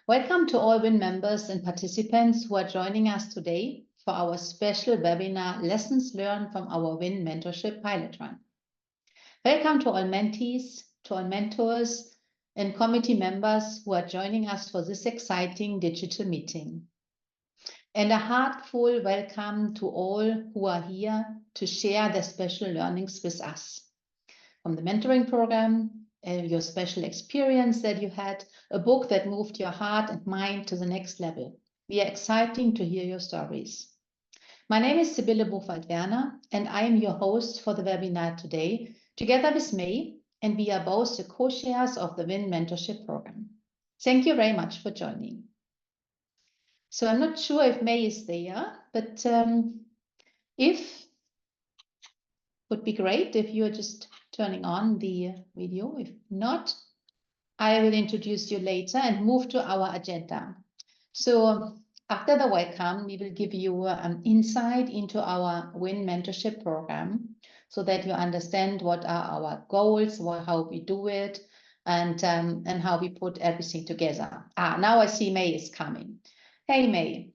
Welcome to all WIN members and participants who are joining us today for our special webinar, Lessons Learned from our WIN Mentorship Pilot Run. Welcome to all mentees, to all mentors, and committee members who are joining us for this exciting digital meeting. And a heartfelt welcome to all who are here to share their special learnings with us. From the mentoring program, your special experience that you had, a book that moved your heart and mind to the next level. We are excited to hear your stories. My name is Sibylle Buchwald-Werner, and I am your host for the webinar today, together with May, and we are both the co-chairs of the WIN Mentorship Program. Thank you very much for joining. So I'm not sure if May is there, but if would be great if you're just turning on the video. If not, I will introduce you later and move to our agenda. So after the welcome, we will give you an insight into our WIN Mentorship Program so that you understand what are our goals, how we do it, and how we put everything together. Now I see May is coming. Hey, May.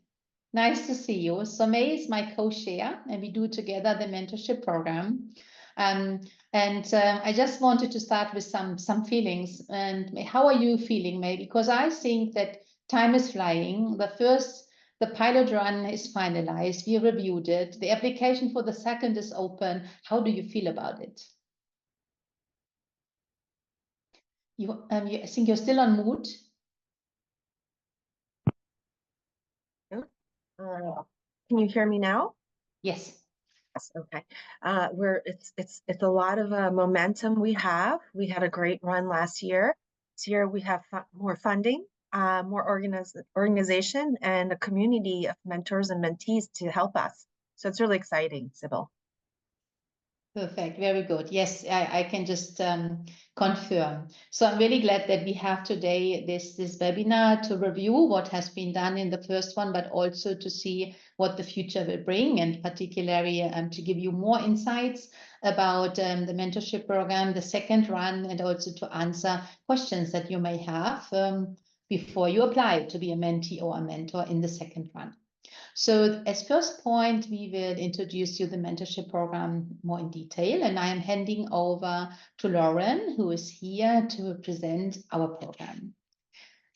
Nice to see you. So May is my co-chair, and we do together the mentorship program. I just wanted to start with some feelings. And how are you feeling, May? Because I think that time is flying. The pilot run is finalized. We reviewed it. The application for the second is open. How do you feel about it? I think you're still on mute. Can you hear me now? Yes. Yes. Okay. It's a lot of momentum we have. We had a great run last year. This year we have more funding, more organization, and a community of mentors and mentees to help us. So it's really exciting, Sybil. Perfect. Very good. Yes, I can just confirm. So I'm really glad that we have today this webinar to review what has been done in the first one, but also to see what the future will bring, and particularly to give you more insights about the mentorship program, the second run, and also to answer questions that you may have before you apply to be a mentee or a mentor in the second run. So as first point, we will introduce you the mentorship program more in detail, and I am handing over to Lauren, who is here to present our program.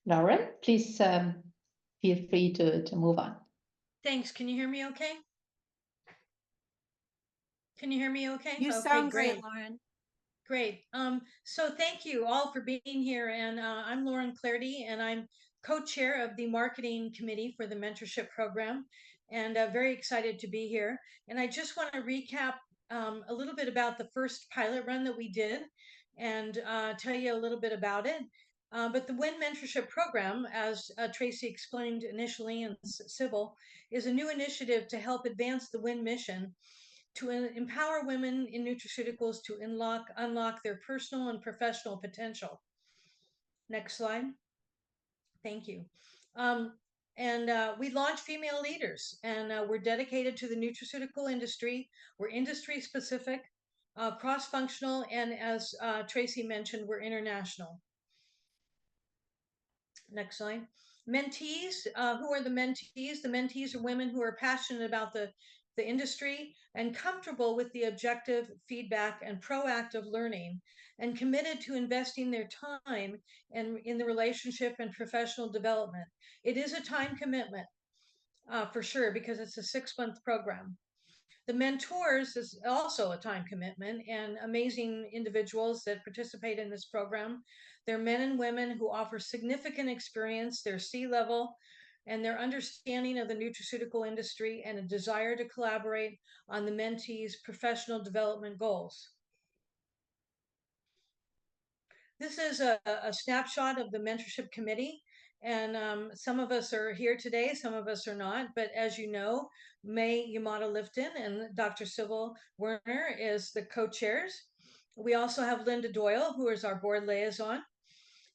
Lauren, please feel free to move on. Thanks. Can you hear me okay? Can you hear me okay? You okay, sound great, Lauren. Great. So thank you all for being here. And I'm Lauren Clardy, and I'm co-chair of the marketing committee for the mentorship program, and very excited to be here. And I just want to recap a little bit about the first pilot run that we did, and tell you a little bit about it. But the WIN Mentorship Program, as Tracy explained initially, and Sybil, is a new initiative to help advance the WIN mission to empower women in nutraceuticals to unlock their personal and professional potential. Next slide. Thank you. We launched Female Leaders, and we're dedicated to the nutraceutical industry. We're industry specific, cross-functional, and as Tracy mentioned, we're international. Next slide. Mentees, who are the mentees? The mentees are women who are passionate about the industry and comfortable with the objective feedback and proactive learning, and committed to investing their time in the relationship and professional development. It is a time commitment for sure, because it's a 6-month program. The mentors is also a time commitment, and amazing individuals that participate in this program. They're men and women who offer significant experience, their C-level, and their understanding of the nutraceutical industry, and a desire to collaborate on the mentees' professional development goals. This is a snapshot of the mentorship committee, and some of us are here today, some of us are not, but as you know, May Yamada-Lifton and Dr. Sybil Werner is the co-chairs. We also have Linda Doyle, who is our board liaison,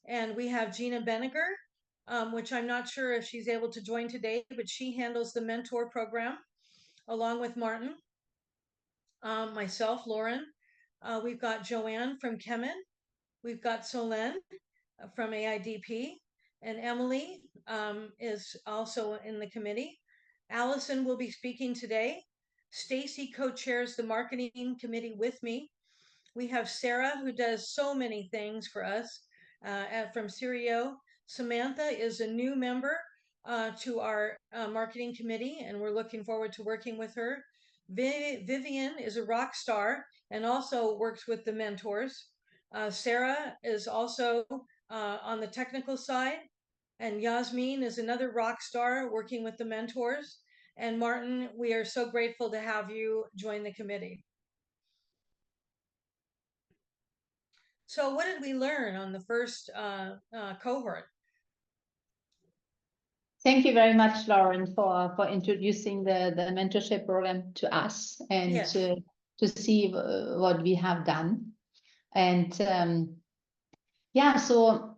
and we have Gina Benniger, which I'm not sure if she's able to join today, but she handles the mentor program along with Martin, myself, Lauren. We've got Joanne from Kemen. We've got Solène from AIDP, and Emily is also in the committee. Allison will be speaking today. Stacy co-chairs the marketing committee with me. We have Sarah, who does so many things for us from Sirio. Samantha is a new member to our marketing committee, and we're looking forward to working with her. Vivian is a rock star and also works with the mentors. Sarah is also on the technical side, and Yasmeen is another rock star working with the mentors. And Martin, we are so grateful to have you join the committee. So what did we learn on the first cohort? Thank you very much, Lauren, for introducing the mentorship program to us and Yes. to see what we have done. And yeah, so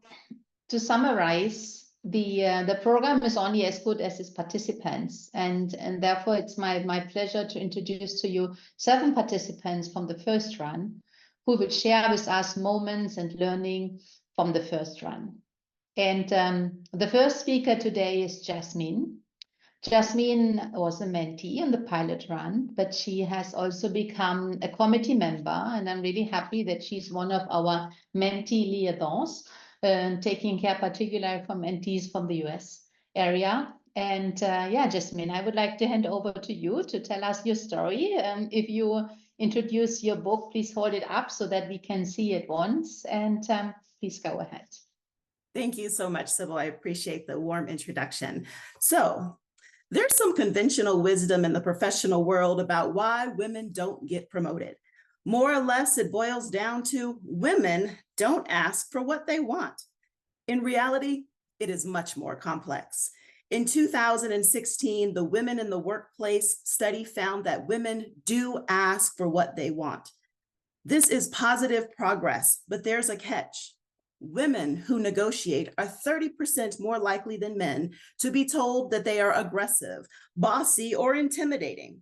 to summarize, the program is only as good as its participants, and therefore it's my pleasure to introduce to you 7 participants from the first run who will share with us moments and learning from the first run. And the first speaker today is Yasmeen. Yasmeen was a mentee on the pilot run, but she has also become a committee member, and I'm really happy that she's one of our mentee liaisons, taking care particularly for mentees from the US area. And yeah, Yasmeen, I would like to hand over to you to tell us your story. If you introduce your book, please hold it up so that we can see it once, and please go ahead. Thank you so much, Sybil. I appreciate the warm introduction. So there's some conventional wisdom in the professional world about why women don't get promoted. More or less, it boils down to women don't ask for what they want. In reality, it is much more complex. In 2016, the Women in the Workplace study found that women do ask for what they want. This is positive progress, but there's a catch. Women who negotiate are 30% more likely than men to be told that they are aggressive, bossy, or intimidating.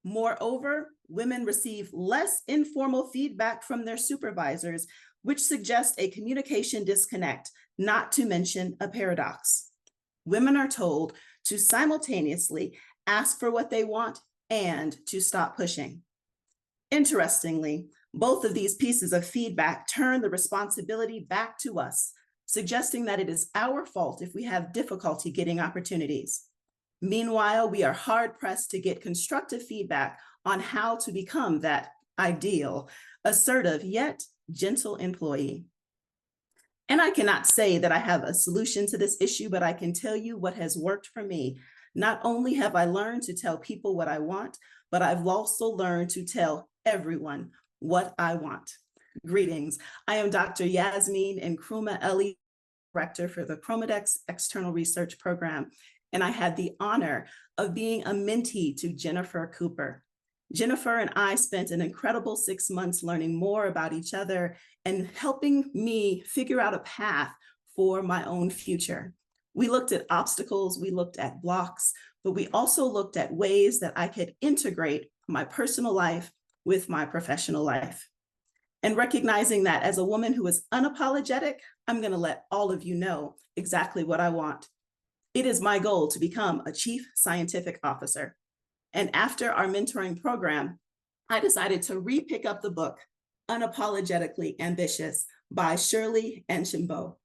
Moreover, women receive less informal feedback from their supervisors, which suggests a communication disconnect, not to mention a paradox. Women are told to simultaneously ask for what they want and to stop pushing. Interestingly, both of these pieces of feedback turn the responsibility back to us, suggesting that it is our fault if we have difficulty getting opportunities. Meanwhile, we are hard-pressed to get constructive feedback on how to become that ideal, assertive, yet gentle employee. And I cannot say that I have a solution to this issue, but I can tell you what has worked for me. Not only have I learned to tell people what I want, but I've also learned to tell everyone what I want. Greetings. I am Dr. Yasmeen Nkrumah-Elie, Director for the Chromadex External Research Program, and I had the honor of being a mentee to Jennifer Cooper. Jennifer and I spent an incredible 6 months learning more about each other and helping me figure out a path for my own future. We looked at obstacles, we looked at blocks, but we also looked at ways that I could integrate my personal life with my professional life. And recognizing that as a woman who is unapologetic, I'm going to let all of you know exactly what I want. It is my goal to become a chief scientific officer. And after our mentoring program, I decided to re-pick up the book, Unapologetically Ambitious by Shirley Enchambeau.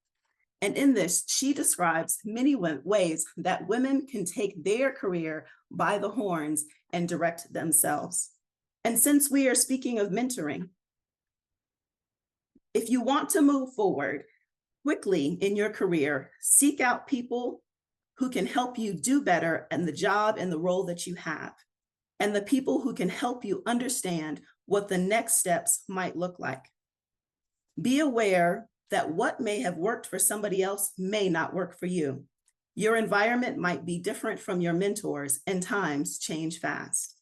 And in this, she describes many ways that women can take their career by the horns and direct themselves. And since we are speaking of mentoring, if you want to move forward quickly in your career, seek out people who can help you do better in the job and the role that you have, and the people who can help you understand what the next steps might look like. Be aware that what may have worked for somebody else may not work for you. Your environment might be different from your mentors, and times change fast.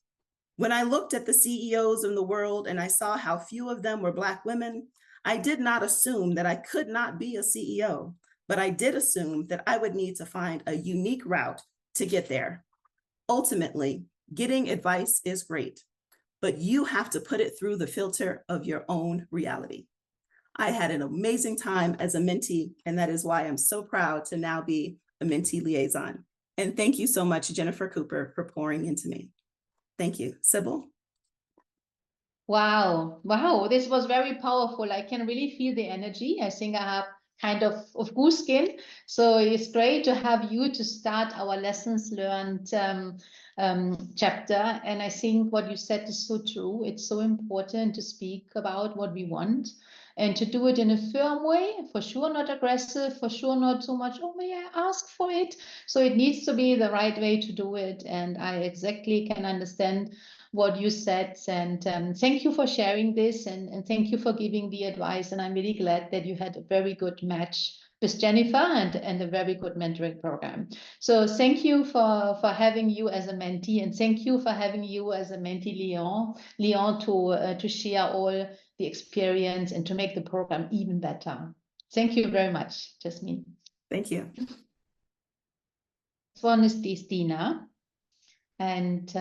When I looked at the CEOs in the world and I saw how few of them were Black women, I did not assume that I could not be a CEO, but I did assume that I would need to find a unique route to get there. Ultimately, getting advice is great, but you have to put it through the filter of your own reality. I had an amazing time as a mentee, and that is why I'm so proud to now be a mentee liaison. And thank you so much, Jennifer Cooper, for pouring into me. Thank you. Sybil? Wow. Wow. This was very powerful. I can really feel the energy. I think I have kind of goose skin. So it's great to have you to start our lessons learned chapter. And I think what you said is so true. It's so important to speak about what we want and to do it in a firm way, for sure, not aggressive, for sure, not so much, oh, may I ask for it? So it needs to be the right way to do it. And I exactly can understand what you said, and thank you for sharing this, and thank you for giving the advice. And I'm really glad that you had a very good match with Jennifer and a very good mentoring program. So thank you for having you as a mentee, and thank you for having you as a mentee Leon to share all the experience and to make the program even better. Thank you very much, Yasmeen. Thank you. This one is Deana, and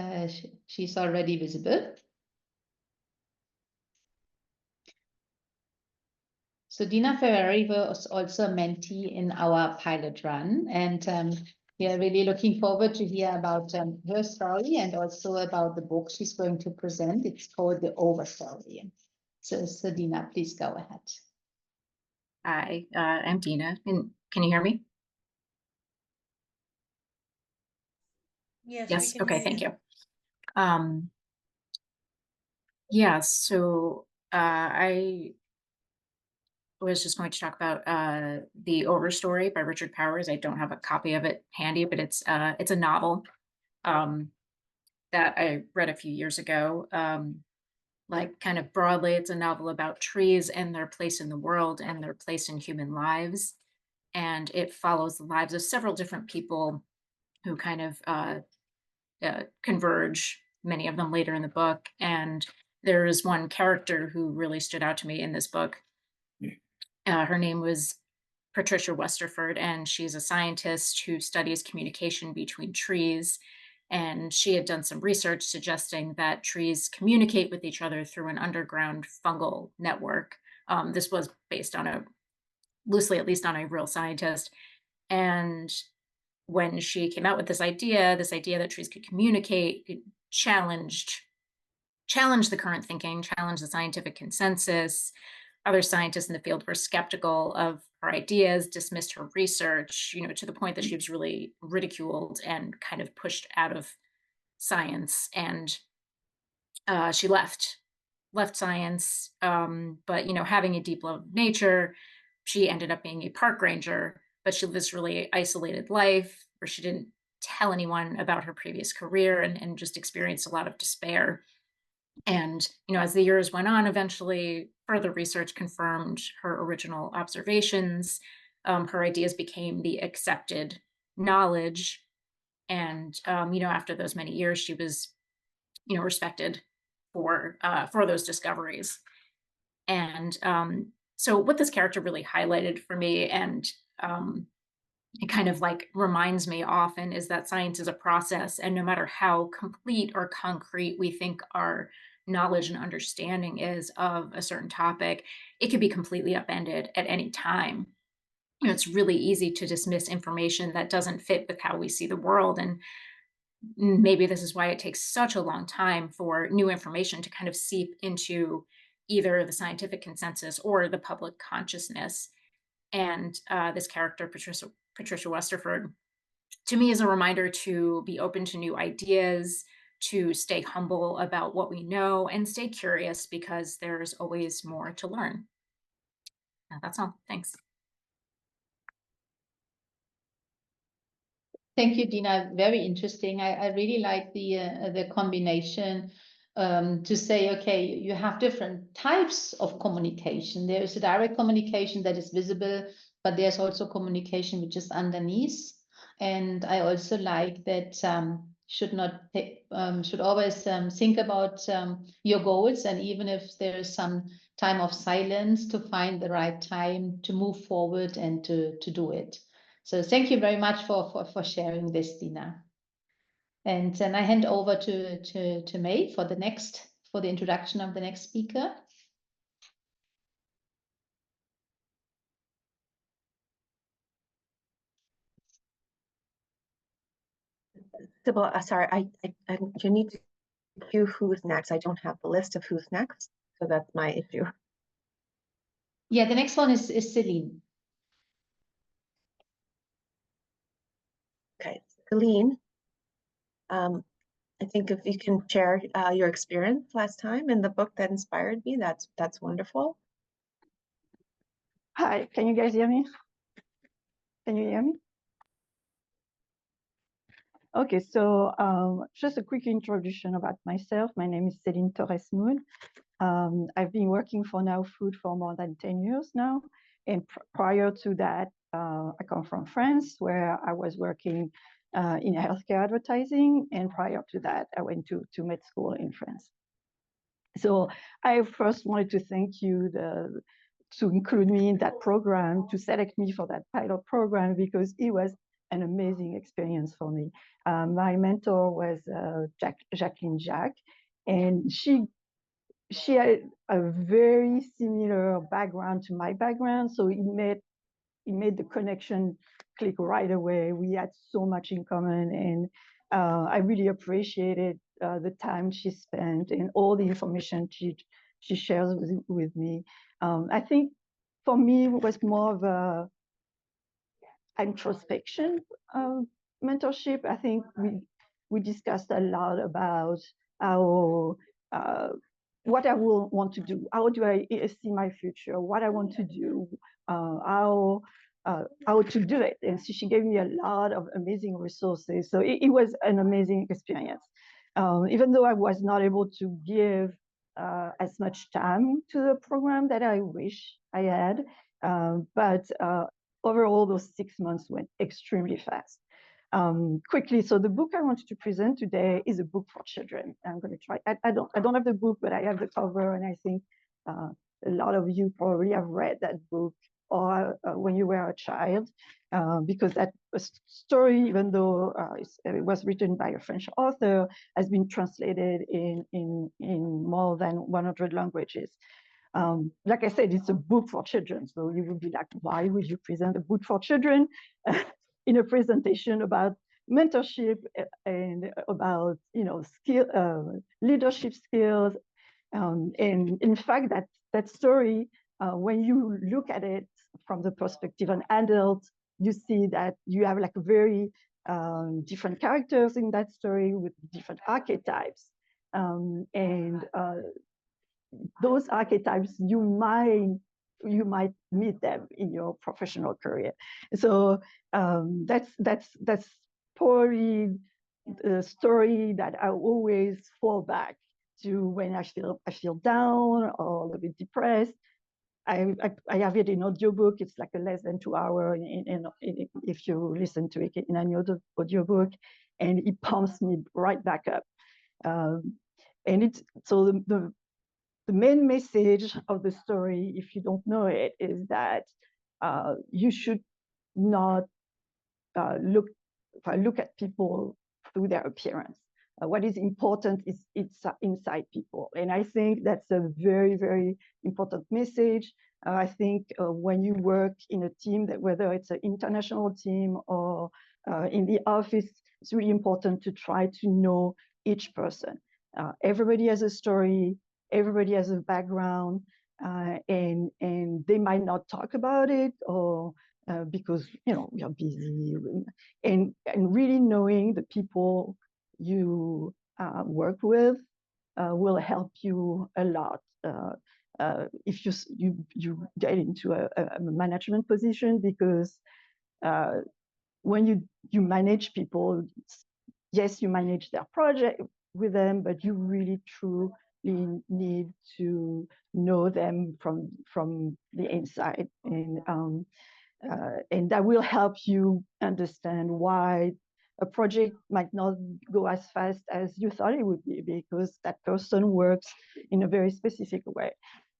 she's already visible. So Deana Ferreri was also a mentee in our pilot run, and we are really looking forward to hear about her story and also about the book she's going to present. It's called The Over Story. So Deana, please go ahead. Hi, I'm Deana, and can you hear me? Yes. Yes. We can Okay. hear Thank you. you. Yeah. So I was just going to talk about The Overstory by Richard Powers. I don't have a copy of it handy, but it's a novel that I read a few years ago. Like kind of broadly, it's a novel about trees and their place in the world and their place in human lives. And it follows the lives of several different people who kind of converge, many of them later in the book. And there is one character who really stood out to me in this book. Her name was Patricia Westerford, and she's a scientist who studies communication between trees. And she had done some research suggesting that trees communicate with each other through an underground fungal network. This was based on loosely at least on a real scientist. And when she came out with this idea that trees could communicate, it challenged the current thinking, challenged the scientific consensus. Other scientists in the field were skeptical of her ideas, dismissed her research, to the point that she was really ridiculed and kind of pushed out of science. And she left science. But, having a deep love of nature, she ended up being a park ranger, but she lived this really isolated life where she didn't tell anyone about her previous career and just experienced a lot of despair. And, as the years went on, eventually further research confirmed her original observations. Her ideas became the accepted knowledge. And, after those many years, she was, respected for those discoveries. And so what this character really highlighted for me, and it kind of like reminds me often, is that science is a process, and no matter how complete or concrete we think our knowledge and understanding is of a certain topic, it could be completely upended at any time. It's really easy to dismiss information that doesn't fit with how we see the world. And maybe this is why it takes such a long time for new information to kind of seep into either the scientific consensus or the public consciousness. And this character, Patricia Westerford, to me is a reminder to be open to new ideas, to stay humble about what we know, and stay curious, because there's always more to learn. That's all. Thanks. Thank you, Deana. Very interesting. I really like the combination to say, okay, you have different types of communication. There is a direct communication that is visible, but there's also communication which is underneath. And I also like that should always think about your goals, and even if there is some time of silence, to find the right time to move forward and to do it. So thank you very much for sharing this, Deana. And then I hand over to May for the introduction of the next speaker. Sybil, sorry, you need to cue who's next. I don't have the list of who's next, so that's my issue. Yeah, the next one is Celine. Okay, Celine, I think if you can share your experience last time in the book that inspired me, that's wonderful. Hi, can you guys hear me? Can you hear me? Okay, so just a quick introduction about myself. My name is Celine Torres-Moon. I've been working for Now Food for more than 10 years now. And prior to that, I come from France, where I was working in healthcare advertising. And prior to that, I went to med school in France. So I first wanted to thank you to include me in that program, to select me for that pilot program, because it was an amazing experience for me. My mentor was Jacqueline Jacques, and she had a very similar background to my background, so it made the connection click right away. We had so much in common, and I really appreciated the time she spent and all the information she shares with me. I think for me, it was more of a introspection mentorship. I think we discussed a lot about how what I will want to do. How do I see my future? What I want to do? How to do it? And so she gave me a lot of amazing resources. So it was an amazing experience. Even though I was not able to give as much time to the program that I wish I had, but overall, those 6 months went extremely fast. Quickly, so the book I wanted to present today is a book for children. I'm going to try. I don't have the book, but I have the cover, and I think a lot of you probably have read that book or when you were a child, because that story, even though it was written by a French author, has been translated in more than 100 languages. Like I said, it's a book for children. So you would be like, why would you present a book for children in a presentation about mentorship and about, leadership skills? And in fact, that story, when you look at it from the perspective of an adult, you see that you have like very different characters in that story with different archetypes. And those archetypes, you might meet them in your professional career. So that's probably the story that I always fall back to when I feel down or a little bit depressed. I have it in audiobook. It's like a less than 2 hour if you listen to it in an audiobook, and it pumps me right back up. And it's so the main message of the story, if you don't know it, is that you should not look at people through their appearance. What is important is it's inside people. And I think that's a very, very important message. I think when you work in a team, that whether it's an international team or in the office, it's really important to try to know each person. Everybody has a story, everybody has a background, and they might not talk about it or because we are busy, and really knowing the people you work with will help you a lot if you get into a management position, because when you manage people, yes, you manage their project with them, but you really truly need to know them from the inside, and that will help you understand why a project might not go as fast as you thought it would be, because that person works in a very specific way.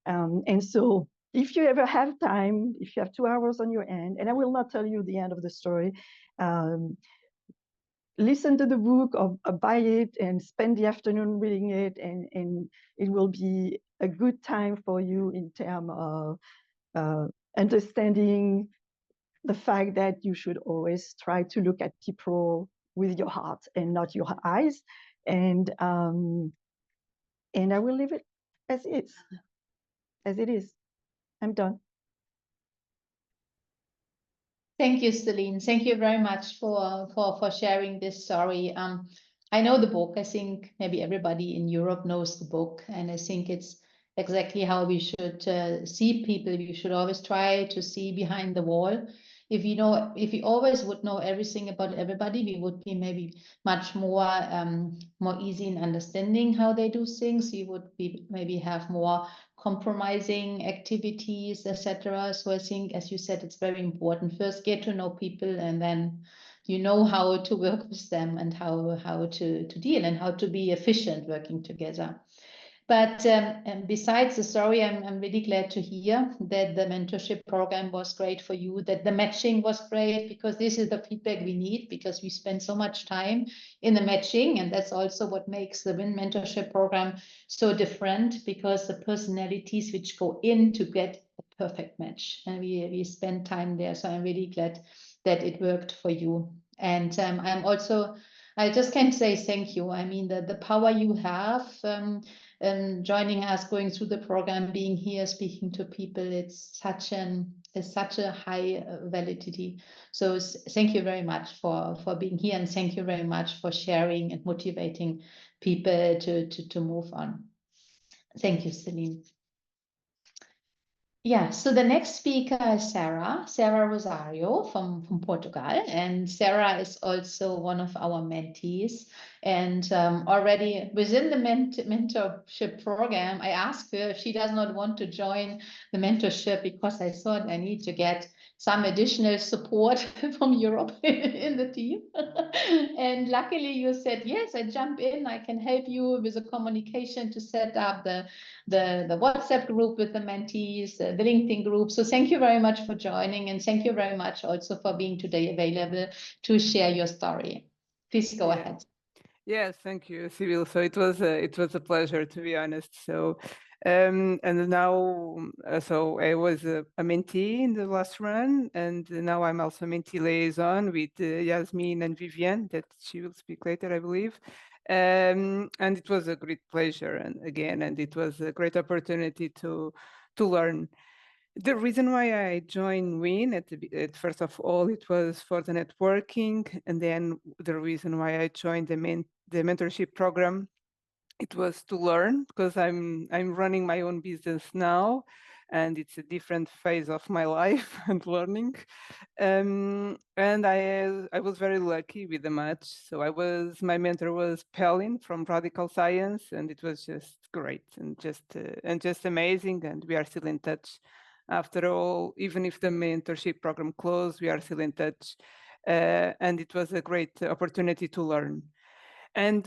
And so if you ever have time, if you have 2 hours on your end, and I will not tell you the end of the story, listen to the book or buy it and spend the afternoon reading it, and it will be a good time for you in terms of understanding the fact that you should always try to look at people with your heart and not your eyes. And I will leave it as it is. I'm done. Thank you, Celine. Thank you very much for sharing this story. I know the book. I think maybe everybody in Europe knows the book, and I think it's exactly how we should see people. We should always try to see behind the wall. If we always would know everything about everybody, we would be maybe much more easy in understanding how they do things. We would be maybe have more compromising activities, etc. So I think, as you said, it's very important. First, get to know people, and then you know how to work with them and how to deal and how to be efficient working together. But and besides the story, I'm really glad to hear that the mentorship program was great for you, that the matching was great, because this is the feedback we need, because we spend so much time in the matching. And that's also what makes the WIN mentorship program so different, because the personalities which go in to get a perfect match. And we spend time there. So I'm really glad that it worked for you. And I just can't say thank you. I mean, the power you have, joining us, going through the program, being here, speaking to people, it's such a high validity. So thank you very much for being here, and thank you very much for sharing and motivating people to move on. Thank you, Celine. Yeah, so the next speaker is Sara Rosario from Portugal. And Sara is also one of our mentees. And already within the mentorship program, I asked her if she does not want to join the mentorship, because I thought I need to get some additional support from Europe in the team. And luckily you said, yes, I jump in, I can help you with the communication to set up the WhatsApp group with the mentees, the LinkedIn group. So thank you very much for joining, and thank you very much also for being today available to share your story. Please go ahead. Yes, thank you, Sibyl. So it was a pleasure, to be honest. So and now so I was a mentee in the last run, and now I'm also a mentee liaison with Yasmeen and Vivian, that she will speak later, I believe. And it was a great pleasure, and it was a great opportunity to learn. The reason why I joined WIN at first of all, it was for the networking, and then the reason why I joined the mentorship program, it was to learn, because I'm running my own business now, and it's a different phase of my life and learning. And I was very lucky with the match. So my mentor was Pelin from Radical Science, and it was just great and just amazing. And we are still in touch. After all, even if the mentorship program closed, we are still in touch. And it was a great opportunity to learn. And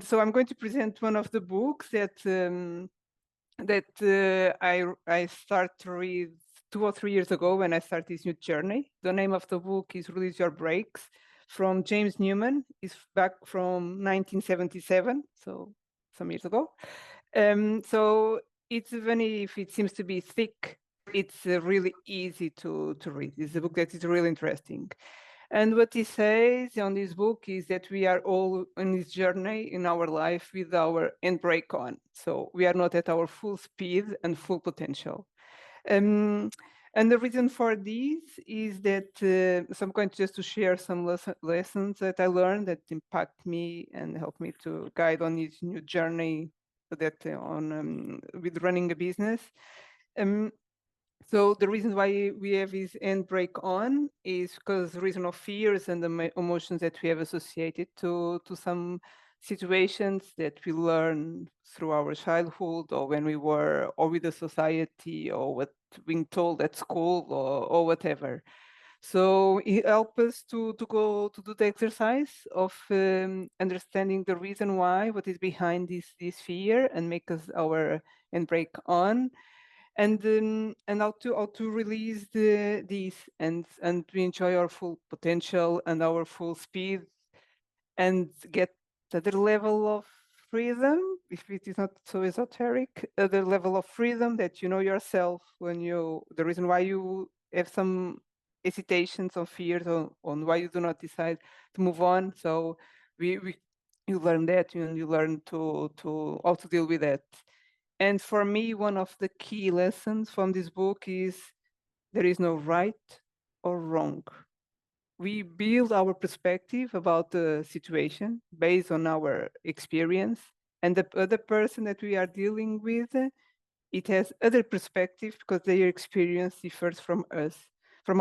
so I'm going to present one of the books that I started to read 2 or 3 years ago when I started this new journey. The name of the book is Release Your Brakes, from James Newman. It's back from 1977, so some years ago. So it's, even if it seems to be thick, it's really easy to read. It's a book that is really interesting. And what he says on this book is that we are all on this journey in our life with our handbrake on. So we are not at our full speed and full potential. And the reason for this is that, so I'm going just to share some lessons that I learned that impact me and help me to guide on this new journey that with running a business. So the reason why we have this handbrake on is because the reason of fears and the emotions that we have associated to some situations that we learn through our childhood, or when we were, or with the society, or what being told at school, or whatever. So it helps us to go to do the exercise of understanding the reason why, what is behind this fear, and make us our handbrake on. And how to release these and to enjoy our full potential and our full speed, and get the level of freedom, if it is not so esoteric, the level of freedom that you know yourself, when the reason why you have some hesitations or fears on why you do not decide to move on. So you learn that, and you learn to how to deal with that. And for me, one of the key lessons from this book is there is no right or wrong. We build our perspective about the situation based on our experience, and the other person that we are dealing with, it has other perspective because their experience differs from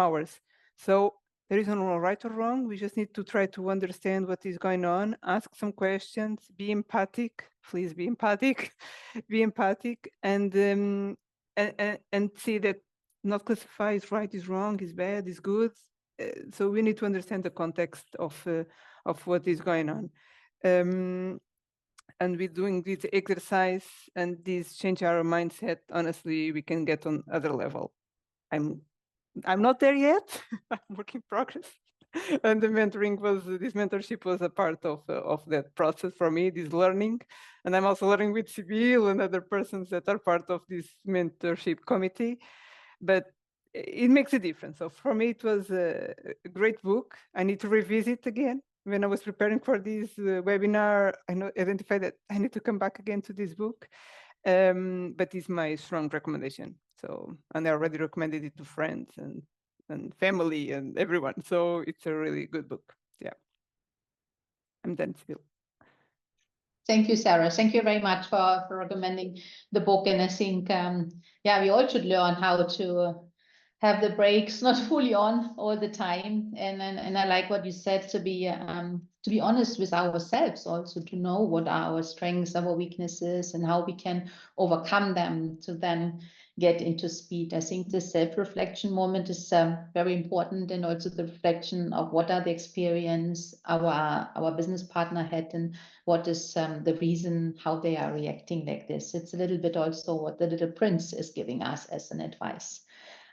ours. So there is no right or wrong. We just need to try to understand what is going on, ask some questions, be empathic. Please be empathic, be empathic, and see that not classify is right, is wrong, is bad, is good. So we need to understand the context of what is going on. And with doing this exercise and this change our mindset, honestly, we can get on other level. I'm not there yet. I'm work in progress. And this mentorship was a part of that process for me, this learning. And I'm also learning with Sibyl and other persons that are part of this mentorship committee. But it makes a difference. So for me, it was a great book. I need to revisit again. When I was preparing for this webinar, I identified that I need to come back again to this book, but it's my strong recommendation. So, and I already recommended it to friends and family and everyone. So it's a really good book. Yeah, I'm done, Sibyl. Thank you, Sarah. Thank you very much for recommending the book. And I think, yeah, we all should learn how to have the brakes not fully on all the time. And I like what you said, to be honest with ourselves, also to know what are our strengths, our weaknesses, and how we can overcome them to then get into speed. I think the self-reflection moment is very important, and also the reflection of what are the experience our business partner had, and what is the reason how they are reacting like this. It's a little bit also what the little prince is giving us as an advice.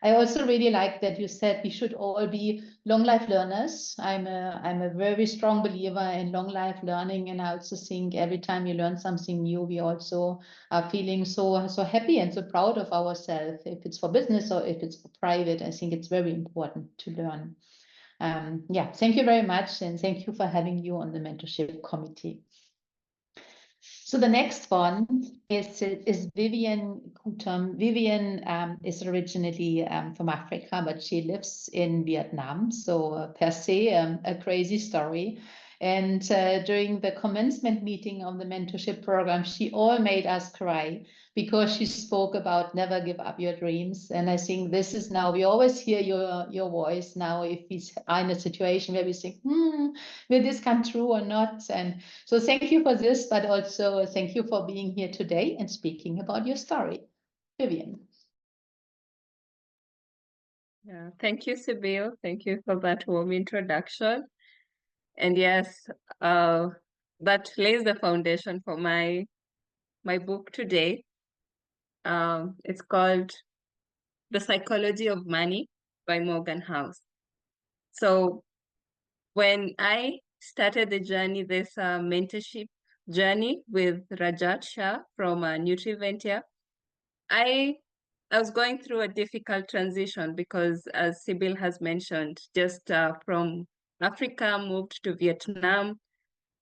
I also really like that you said we should all be long life learners. I'm a very strong believer in long life learning, and I also think every time you learn something new, we also are feeling so happy and so proud of ourselves. If it's for business or if it's for private, I think it's very important to learn. Yeah, thank you very much, and thank you for having you on the mentorship committee. So the next one is Vivian Kutam. Vivian is originally from Africa, but she lives in Vietnam. So per se, a crazy story. And during the commencement meeting of the mentorship program, she all made us cry because she spoke about never give up your dreams. And I think this is now, we always hear your voice now if we are in a situation where we think, will this come true or not? And so thank you for this, but also thank you for being here today and speaking about your story. Vivian. Yeah, thank you, Sibyl. Thank you for that warm introduction. And yes, that lays the foundation for my book today. It's called The Psychology of Money by Morgan House. So when I started the journey, this mentorship journey with Rajat Shah from NutriVentia, I was going through a difficult transition because, as Sibyl has mentioned, just from Africa, moved to Vietnam,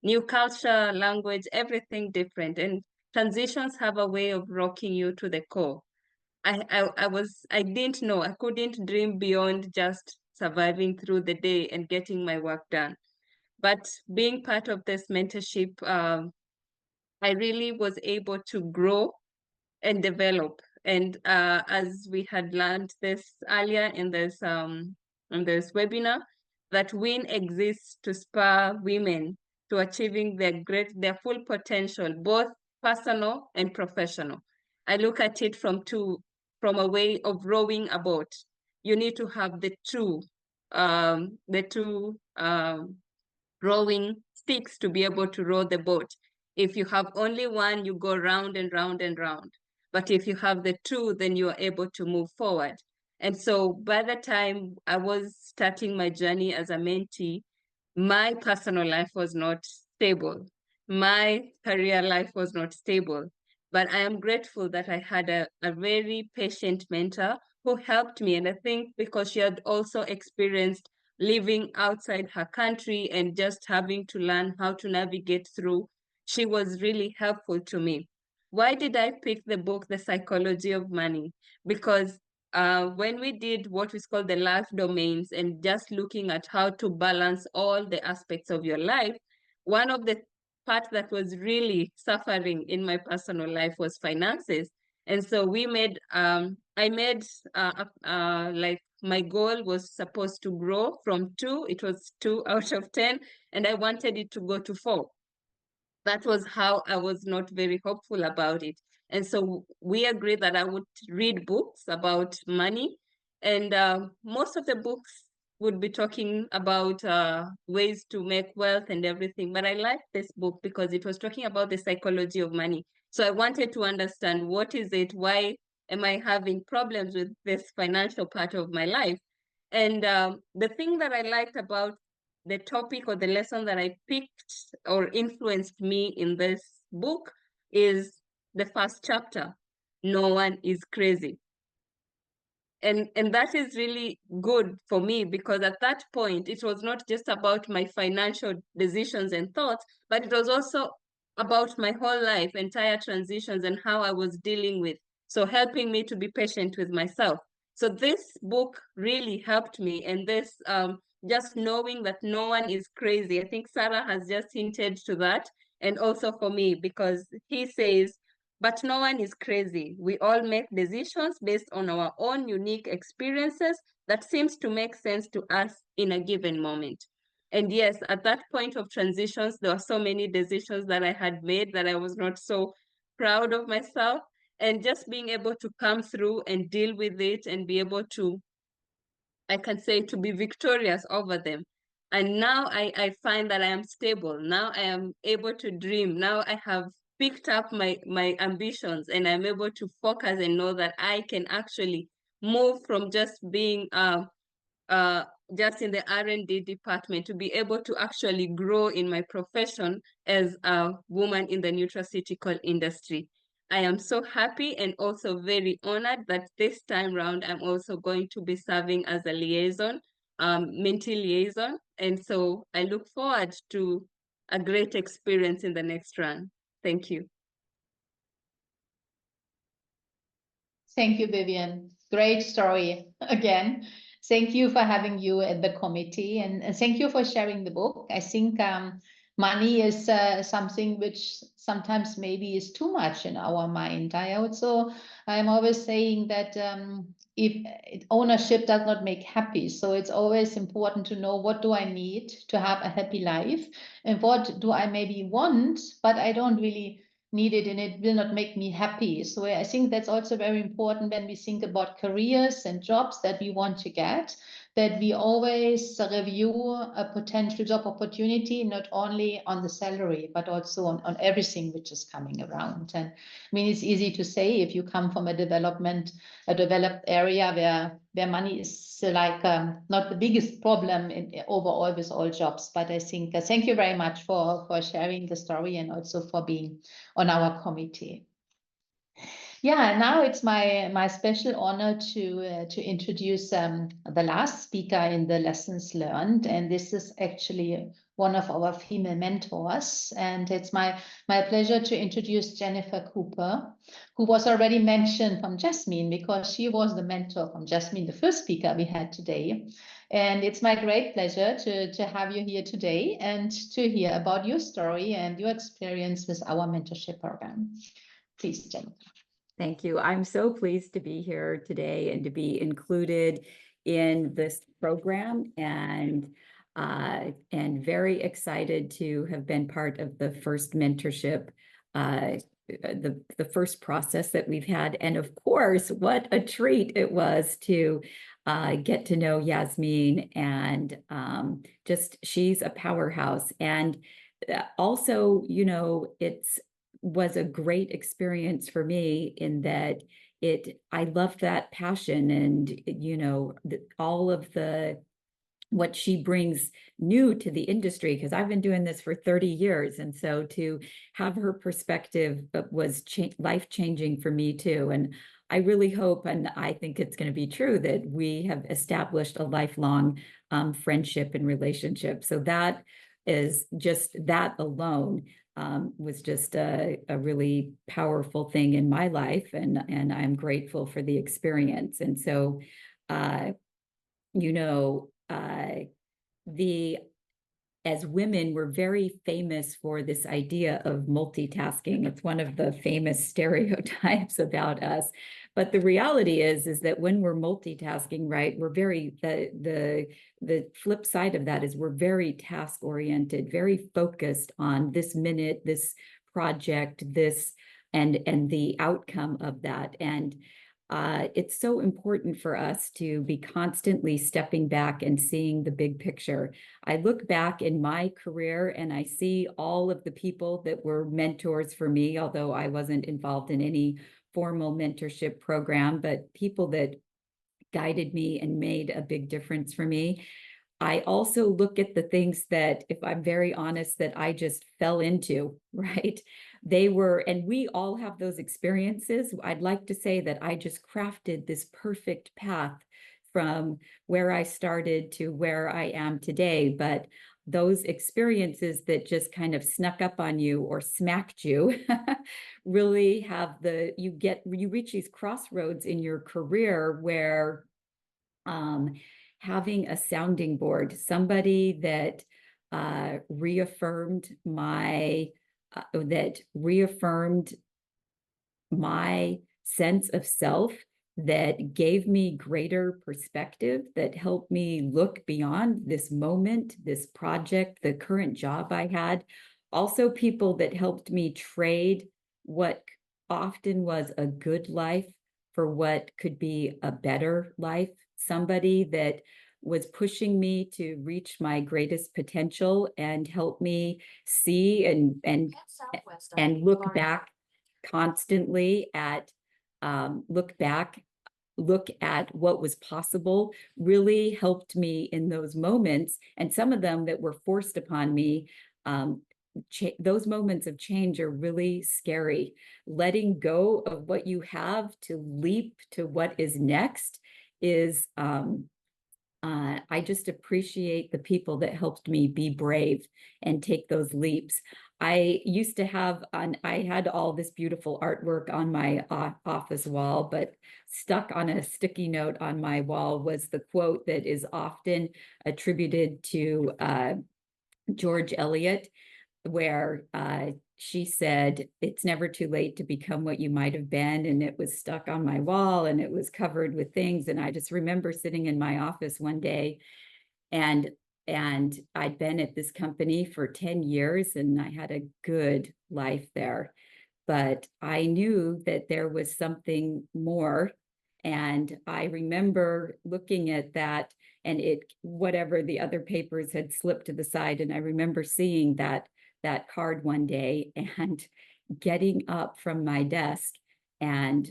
new culture, language, everything different. And transitions have a way of rocking you to the core. I didn't know, I couldn't dream beyond just surviving through the day and getting my work done. But being part of this mentorship, I really was able to grow and develop. And as we had learned this earlier in this webinar, that WIN exists to spur women to achieving their full potential, both personal and professional. I look at it from a way of rowing a boat. You need to have the two rowing sticks to be able to row the boat. If you have only one, you go round and round and round. But if you have the two, then you are able to move forward. And so by the time I was starting my journey as a mentee, my personal life was not stable. My career life was not stable. but I am grateful that I had a very patient mentor who helped me. And I think because she had also experienced living outside her country and just having to learn how to navigate through, she was really helpful to me. Why did I pick the book, The Psychology of Money? Because when we did what is called the life domains and just looking at how to balance all the aspects of your life, one of the part that was really suffering in my personal life was finances. And so we made, I made like my goal was supposed to grow from 2, it was 2 out of 10, and I wanted it to go to 4. That was how I was not very hopeful about it. And so we agreed that I would read books about money. And most of the books would be talking about ways to make wealth and everything. But I liked this book because it was talking about the psychology of money. So I wanted to understand, what is it? Why am I having problems with this financial part of my life? And the thing that I liked about the topic or the lesson that I picked or influenced me in this book is the first chapter, No One is Crazy. And that is really good for me, because at that point, it was not just about my financial decisions and thoughts, but it was also about my whole life, entire transitions, and how I was dealing with. So helping me to be patient with myself. So this book really helped me. And this, just knowing that no one is crazy. I think Sara has just hinted to that. And also for me, because he says, but no one is crazy. We all make decisions based on our own unique experiences that seems to make sense to us in a given moment. And yes, at that point of transitions, there were so many decisions that I had made that I was not so proud of myself. And just being able to come through and deal with it and be able to, I can say, to be victorious over them. And now I find that I am stable. Now I am able to dream. Now I have picked up my ambitions, and I'm able to focus and know that I can actually move from just being just in the R&D department to be able to actually grow in my profession as a woman in the nutraceutical industry. I am so happy and also very honored that this time round, I'm also going to be serving as a liaison, mentee liaison. And so I look forward to a great experience in the next run. Thank you. Thank you, Vivian. Great story again. Thank you for having you at the committee, and thank you for sharing the book. I think money is something which sometimes maybe is too much in our mind. I'm always saying that if ownership does not make happy, so it's always important to know, what do I need to have a happy life, and what do I maybe want, but I don't really need it and it will not make me happy. So I think that's also very important when we think about careers and jobs that we want to get, that we always review a potential job opportunity, not only on the salary, but also on everything which is coming around. And I mean, it's easy to say if you come from a developed area where money is like not the biggest problem overall with all jobs. But I think thank you very much for sharing the story and also for being on our committee. Yeah, now it's my special honor to introduce the last speaker in the lessons learned, and this is actually one of our female mentors, and it's my pleasure to introduce Jennifer Cooper, who was already mentioned from Yasmeen, because she was the mentor from Yasmeen, the first speaker we had today. And it's my great pleasure to have you here today and to hear about your story and your experience with our mentorship program. Please, Jennifer. Thank you. I'm so pleased to be here today and to be included in this program, and very excited to have been part of the first mentorship, the first process that we've had. And of course, what a treat it was to get to know Yasmeen, and just she's a powerhouse. And also, you know, was a great experience for me in that I loved that passion, and you know, all of the what she brings new to the industry, because I've been doing this for 30 years. And so to have her perspective was life-changing for me too. And I really hope, and I think it's going to be true, that we have established a lifelong friendship and relationship. So that is just, that alone was just a really powerful thing in my life. And I'm grateful for the experience. And so, as women, we're very famous for this idea of multitasking. It's one of the famous stereotypes about us. But the reality is that when we're multitasking, right, we're very, the flip side of that is we're very task oriented, very focused on this minute, this project, this, and the outcome of that. And it's so important for us to be constantly stepping back and seeing the big picture. I look back in my career and I see all of the people that were mentors for me, although I wasn't involved in any formal mentorship program, but people that guided me and made a big difference for me. I also look at the things that, if I'm very honest, that I just fell into, right? They were, and we all have those experiences. I'd like to say that I just crafted this perfect path from where I started to where I am today. But those experiences that just kind of snuck up on you or smacked you really have you reach these crossroads in your career where having a sounding board, somebody that reaffirmed my sense of self, that gave me greater perspective, that helped me look beyond this moment, this project, the current job I had. Also, people that helped me trade what often was a good life for what could be a better life. Somebody that was pushing me to reach my greatest potential and help me see and look back constantly at look at what was possible, really helped me in those moments. And some of them that were forced upon me, those moments of change are really scary. Letting go of what you have to leap to what is next is, I just appreciate the people that helped me be brave and take those leaps. I used to have, I had all this beautiful artwork on my office wall, but stuck on a sticky note on my wall was the quote that is often attributed to George Eliot, where she said, "It's never too late to become what you might have been." And it was stuck on my wall and it was covered with things. And I just remember sitting in my office one day, and I'd been at this company for 10 years and I had a good life there. But I knew that there was something more. And I remember looking at that, and whatever the other papers had slipped to the side. And I remember seeing that card one day and getting up from my desk and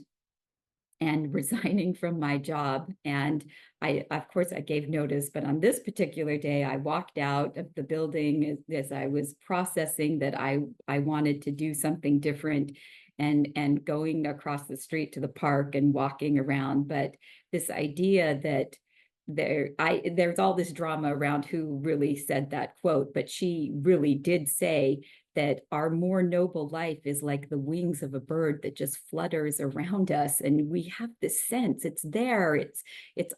resigning from my job. And of course, I gave notice, but on this particular day, I walked out of the building as I was processing that I wanted to do something different, and going across the street to the park and walking around. But this idea that there's all this drama around who really said that quote, but she really did say that our more noble life is like the wings of a bird that just flutters around us. And we have this sense, it's there, it's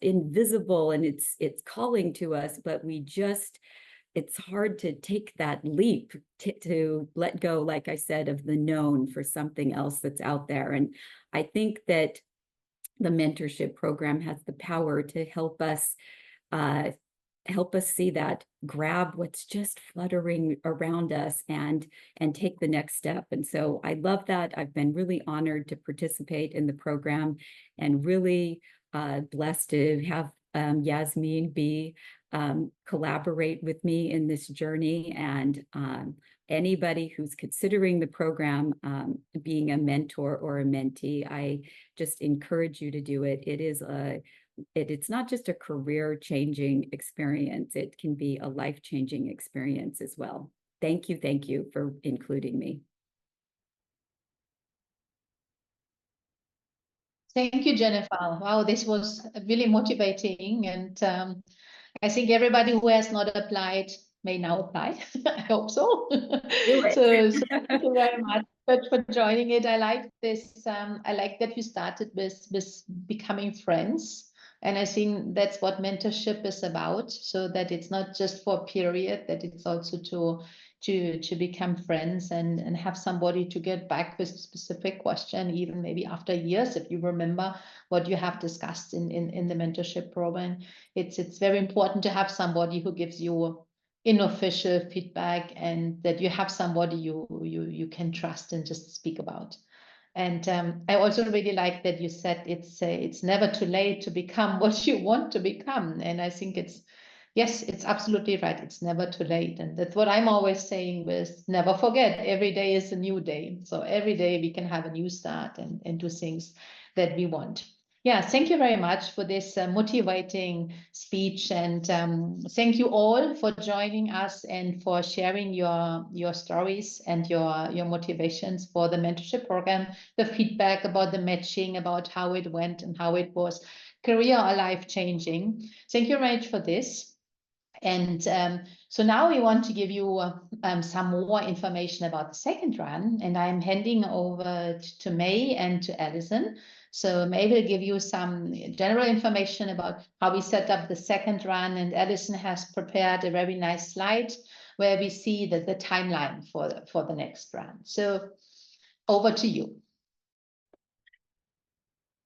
invisible, and it's calling to us, but it's hard to take that leap to let go, like I said, of the known for something else that's out there. And I think that the mentorship program has the power to help us see that, grab what's just fluttering around us and take the next step. And so I love that. I've been really honored to participate in the program, and really blessed to have Yasmeen collaborate with me in this journey. And anybody who's considering the program, being a mentor or a mentee, I just encourage you to do it. It is a it's not just a career-changing experience, it can be a life-changing experience as well. Thank you for including me. Thank you, Jennifer. Wow, this was really motivating. And I think everybody who has not applied may now apply. I hope so. Do it. So thank you very much for joining it. I like this. I like that you started with becoming friends. And I think that's what mentorship is about, so that it's not just for a period, that it's also to become friends and have somebody to get back with a specific question, even maybe after years, if you remember what you have discussed in the mentorship program. It's very important to have somebody who gives you unofficial feedback, and that you have somebody you can trust and just speak about. And I also really like that you said it's never too late to become what you want to become. And I think yes, it's absolutely right. It's never too late. And that's what I'm always saying with never forget, every day is a new day. So every day we can have a new start and do things that we want. Yeah, thank you very much for this motivating speech, and thank you all for joining us and for sharing your stories and your motivations for the mentorship program, the feedback about the matching, about how it went and how it was career or life changing. Thank you very much for this. And so now we want to give you some more information about the second run, and I'm handing over to May and to Alison. So May will give you some general information about how we set up the second run, and Alison has prepared a very nice slide where we see the timeline for the next run. So over to you.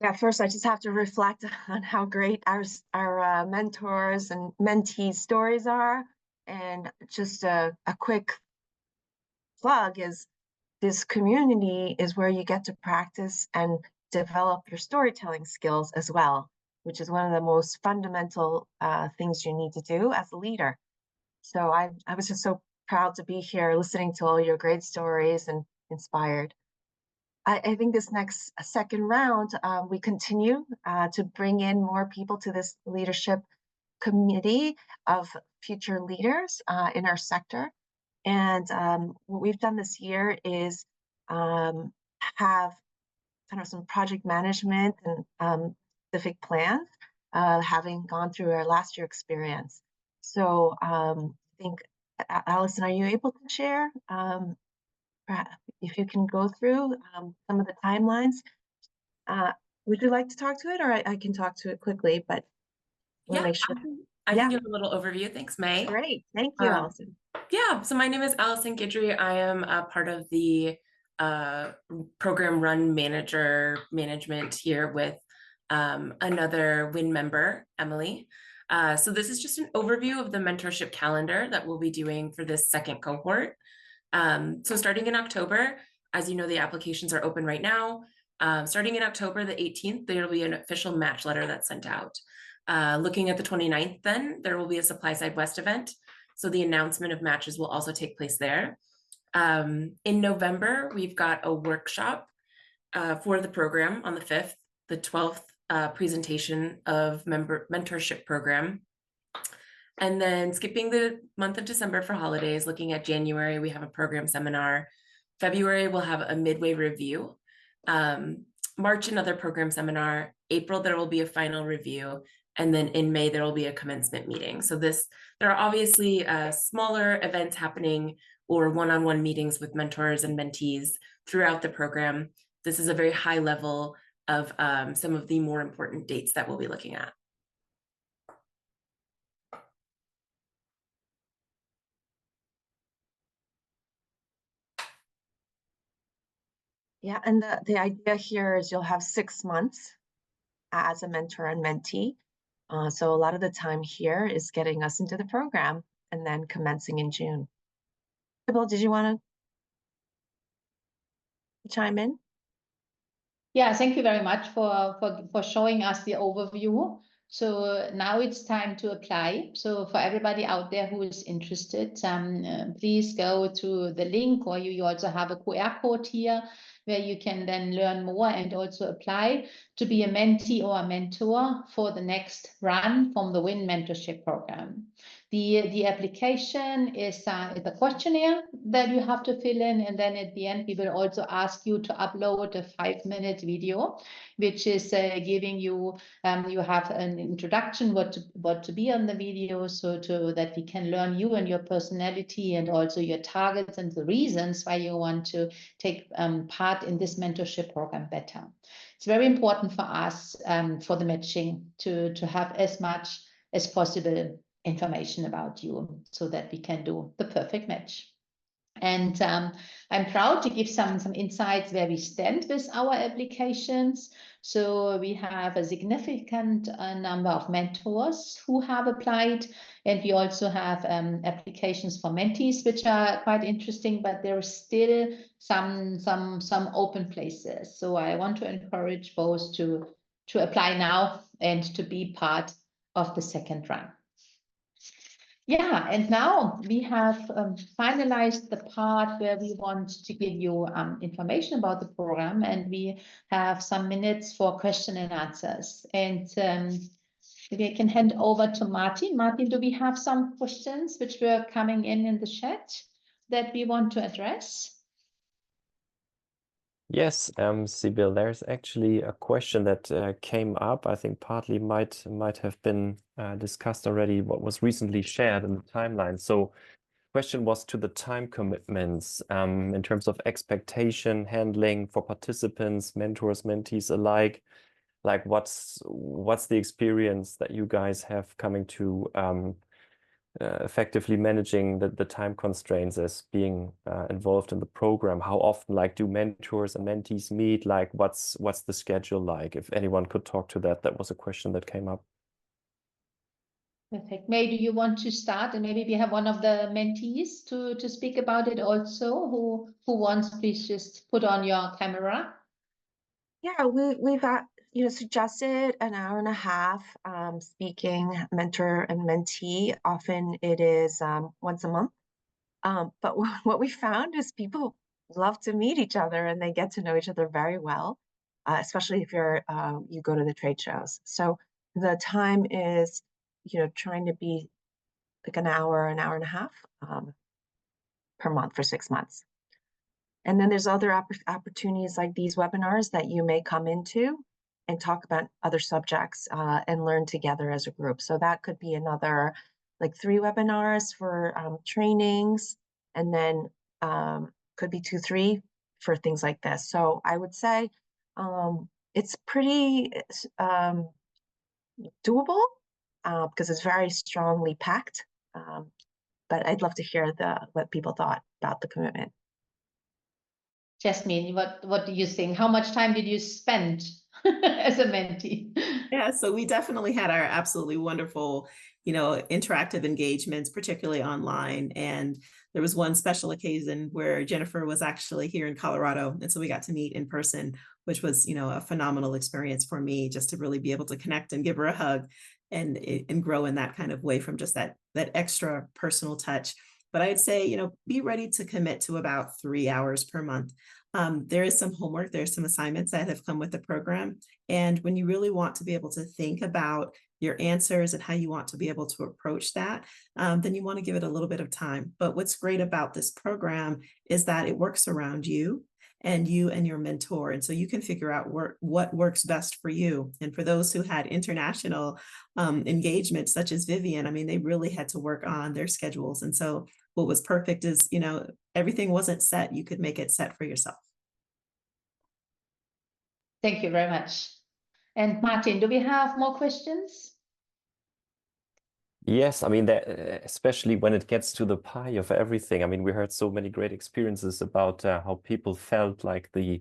Yeah, first I just have to reflect on how great our mentors and mentees stories are. And just a quick plug is this community is where you get to practice and develop your storytelling skills as well, which is one of the most fundamental things you need to do as a leader. So I was just so proud to be here listening to all your great stories and inspired. I think this next second round, we continue to bring in more people to this leadership committee of future leaders in our sector. And what we've done this year is have kind of some project management and specific plans, having gone through our last year experience. So I think, Alison, are you able to share? If you can go through some of the timelines. Would you like to talk to it, or I can talk to it quickly, but we'll make sure. I can give a little overview. Thanks, May. Great. Thank you, Alison. Yeah, so my name is Alison Guidry. I am a part of the program run management here with another WIN member, Emily. So this is just an overview of the mentorship calendar that we'll be doing for this second cohort. So starting in October, as you know, the applications are open right now. Starting in October the 18th, there will be an official match letter that's sent out. Looking at the 29th, then there will be a Supply Side West event. So the announcement of matches will also take place there. In November, we've got a workshop for the program on the 5th, the 12th presentation of mentorship program. And then skipping the month of December for holidays, looking at January, we have a program seminar. February, we'll have a midway review. March, another program seminar. April, there will be a final review. And then in May, there will be a commencement meeting. So there are obviously smaller events happening or one-on-one meetings with mentors and mentees throughout the program. This is a very high level of some of the more important dates that we'll be looking at. Yeah, and the idea here is you'll have 6 months as a mentor and mentee. So a lot of the time here is getting us into the program and then commencing in June. Sybil, did you want to chime in? Yeah, thank you very much for showing us the overview. So now it's time to apply. So for everybody out there who is interested, please go to the link, or you also have a QR code here where you can then learn more and also apply to be a mentee or a mentor for the next run from the WIN mentorship program. The application is a questionnaire that you have to fill in, and then at the end we will also ask you to upload a 5-minute video, which is giving you you have an introduction what to be on the video, so that we can learn you and your personality and also your targets and the reasons why you want to take part in this mentorship program better. It's very important for us for the matching to have as much as possible information about you so that we can do the perfect match. And I'm proud to give some insights where we stand with our applications. So we have a significant number of mentors who have applied, and we also have applications for mentees, which are quite interesting, but there are still some open places. So I want to encourage both to apply now and to be part of the second run. Yeah, and now we have finalized the part where we want to give you information about the program, and we have some minutes for question and answers. And maybe I can hand over to Martin. Martin, do we have some questions which were coming in the chat that we want to address? Yes, Sibyl, there's actually a question that came up. I think partly might have been discussed already, what was recently shared in the timeline. So question was to the time commitments in terms of expectation handling for participants, mentors, mentees alike. Like what's the experience that you guys have coming to effectively managing the time constraints as being involved in the program? How often, like, do mentors and mentees meet? Like, what's the schedule like? If anyone could talk to that, that was a question that came up. Perfect. May, do you want to start? And maybe we have one of the mentees to speak about it also. Who wants? Please just put on your camera. Yeah, we've suggested an hour and a half speaking mentor and mentee. Often it is once a month. But what we found is people love to meet each other and they get to know each other very well, especially if you go to the trade shows. So the time is, trying to be like an hour and a half per month for 6 months. And then there's other opportunities like these webinars that you may come into and talk about other subjects and learn together as a group. So that could be another like 3 webinars for trainings, and then could be 2, 3 for things like this. So I would say it's pretty doable because it's very strongly packed. But I'd love to hear what people thought about the commitment. Yasmeen, what do you think? How much time did you spend as a mentee? Yeah, so we definitely had our absolutely wonderful, interactive engagements, particularly online. And there was one special occasion where Jennifer was actually here in Colorado. And so we got to meet in person, which was, a phenomenal experience for me, just to really be able to connect and give her a hug and grow in that kind of way from just that extra personal touch. But I'd say, be ready to commit to about 3 hours per month. There is some homework, there's some assignments that have come with the program. And when you really want to be able to think about your answers and how you want to be able to approach that, then you want to give it a little bit of time. But what's great about this program is that it works around you and your mentor. And so you can figure out what works best for you. And for those who had international engagements, such as Vivian, I mean, they really had to work on their schedules. And so what was perfect is, everything wasn't set. You could make it set for yourself. Thank you very much. And Martin, do we have more questions? Yes, I mean, especially when it gets to the pie of everything. I mean, we heard so many great experiences about how people felt like the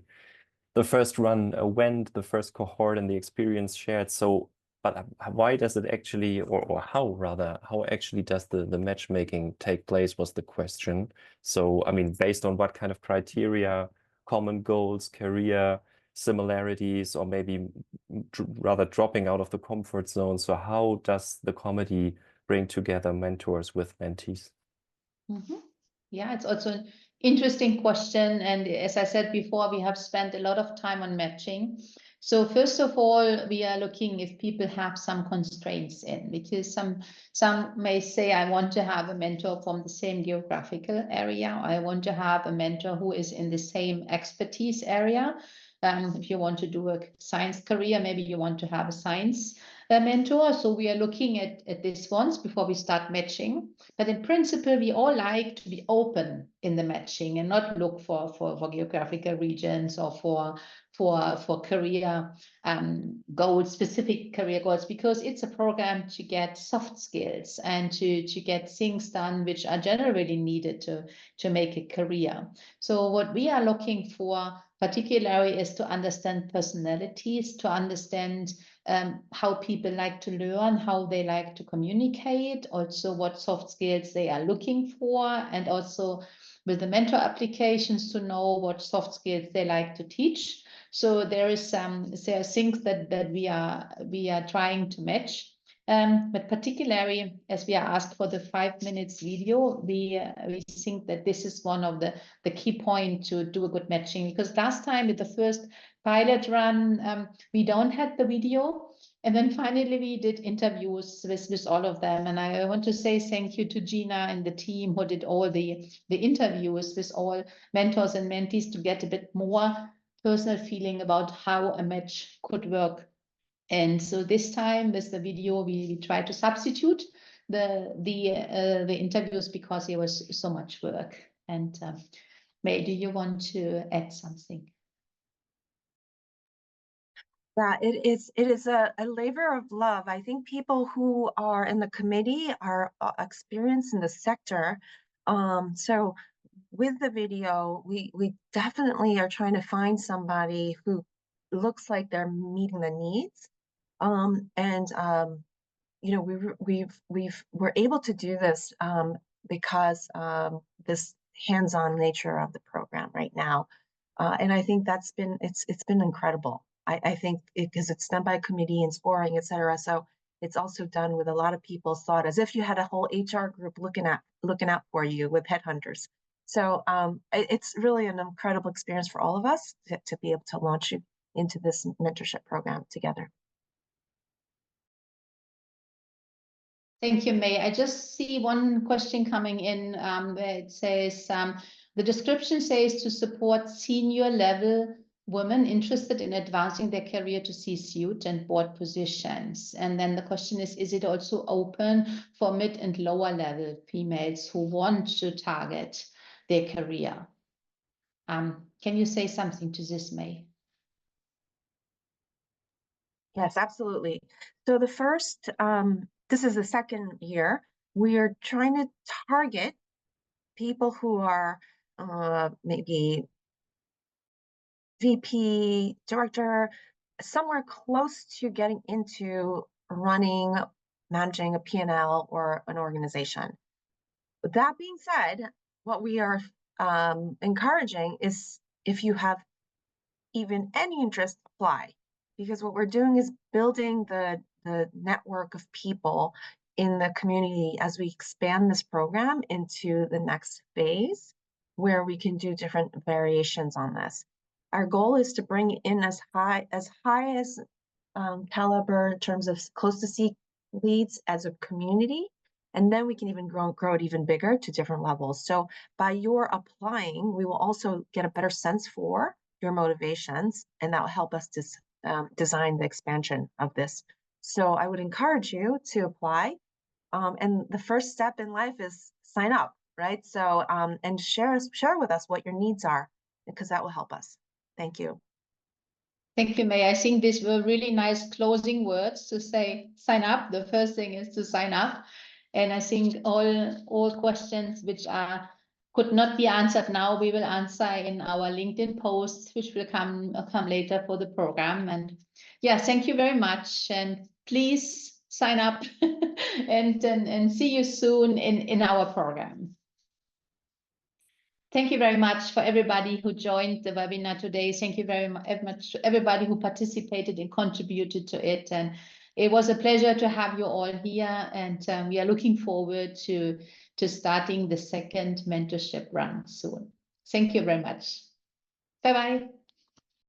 first run went, the first cohort, and the experience shared. So, but why does it actually, or how actually does the matchmaking take place was the question. So, I mean, based on what kind of criteria, common goals, career similarities or maybe rather dropping out of the comfort zone? So how does the committee bring together mentors with mentees? Yeah, it's also an interesting question. And as I said before, we have spent a lot of time on matching. So first of all, we are looking if people have some constraints in, because some may say, I want to have a mentor from the same geographical area. I want to have a mentor who is in the same expertise area. If you want to do a science career, maybe you want to have a science mentor. So we are looking at this once before we start matching. But in principle, we all like to be open in the matching and not look for geographical regions or for career goals, specific career goals, because it's a program to get soft skills and to get things done which are generally needed to make a career. So what we are looking for particularly is to understand personalities, to understand how people like to learn, how they like to communicate, also what soft skills they are looking for, and also with the mentor applications to know what soft skills they like to teach. So there are things that we are trying to match. But particularly as we are asked for the 5 minutes video, we think that this is one of the key points to do a good matching, because last time with the first pilot run, we don't have the video. And then finally we did interviews with all of them. And I want to say thank you to Gina and the team who did all the interviews with all mentors and mentees to get a bit more personal feeling about how a match could work. And so this time with the video, we try to substitute the interviews because it was so much work. And May, do you want to add something? Yeah, it is a labor of love. I think people who are in the committee are experienced in the sector. So with the video, we definitely are trying to find somebody who looks like they're meeting the needs. You know, we're able to do this because this hands-on nature of the program right now. And I think that's been, it's been incredible. I think because it's done by a committee and scoring, et cetera. So it's also done with a lot of people's thought, as if you had a whole HR group looking out for you with headhunters. So it's really an incredible experience for all of us to be able to launch you into this mentorship program together. Thank you, May. I just see one question coming in where it says, the description says to support senior level women interested in advancing their career to C-suite and board positions. And then the question is it also open for mid and lower level females who want to target their career? Can you say something to this, May? Yes, absolutely. So the first, this is the second year, we are trying to target people who are maybe VP, director, somewhere close to getting into running, managing a P&L or an organization. With that being said, what we are encouraging is if you have even any interest, apply. Because what we're doing is building the network of people in the community as we expand this program into the next phase, where we can do different variations on this. Our goal is to bring in as high as caliber in terms of close to C leads as a community, and then we can even grow it even bigger to different levels. So by your applying, we will also get a better sense for your motivations, and that will help us to design the expansion of this. So I would encourage you to apply. And the first step in life is sign up, right? So and share with us what your needs are, because that will help us. Thank you. Thank you, May. I think these were really nice closing words to say, sign up. The first thing is to sign up. And I think all questions which could not be answered now, we will answer in our LinkedIn posts, which will come later for the program. And yeah, thank you very much. And please sign up and see you soon in our program. Thank you very much for everybody who joined the webinar today. Thank you very much to everybody who participated and contributed to it. And it was a pleasure to have you all here. And we are looking forward to starting the second mentorship run soon. Thank you very much. Bye-bye.